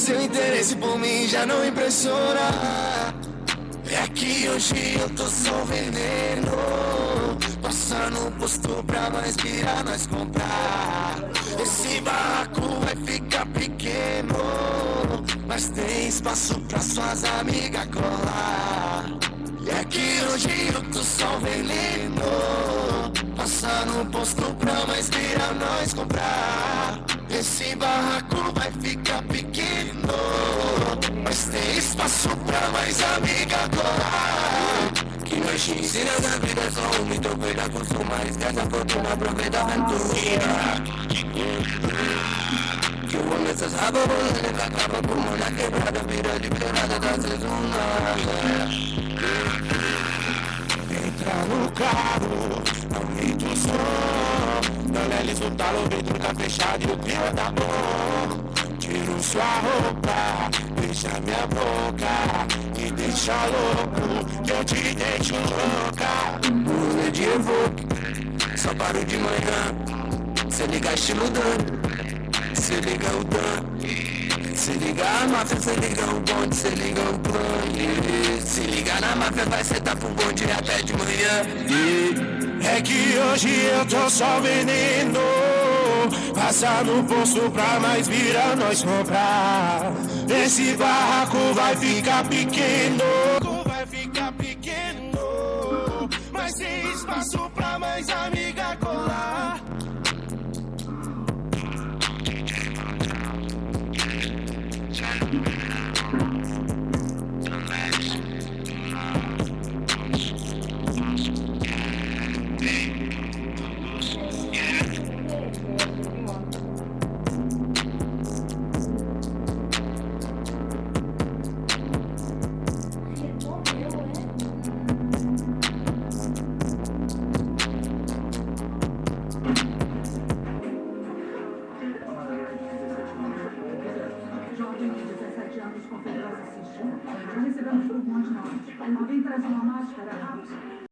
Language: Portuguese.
Seu interesse por mim já não impressiona. É que hoje eu tô só veneno. Passar no posto pra nós virar, nós comprar. Esse barraco vai ficar pequeno, mas tem espaço pra suas amigas colar. É que hoje eu tô só veneno. Passar no posto pra nós virar, nós comprar. Esse barraco vai ficar pequeno, mas tem espaço pra mais amiga colar. Que nós te ensina da vida é só um mito, cuida com sua mais gasta fortuna, aproveita a aventura. Que o homem essas rabas, ele acaba por mandar quebrada, vira liberada da zona. Entra no carro, aumenta o som. Não eles o talo, o vidro tá fechado e o clima tá bom. Tiro sua roupa, beija minha boca, me deixa louco, que eu te deixo louca. Rolê de evoque, só paro de manhã. Se liga estilo Dan, se liga o Dan. Se liga a máfia, se liga o bonde, se liga o plano. Se liga na máfia, vai sentar pro bonde até de manhã. É que hoje eu tô só veneno. Passar no posto pra mais virar, nós comprar. Esse barraco vai ficar pequeno. Vai ficar pequeno, mas tem espaço pra mais amiga colar. Jovem de 17 anos com febre assistida. Já recebemos por um monte de nomes. Alguém traz uma máscara rápido?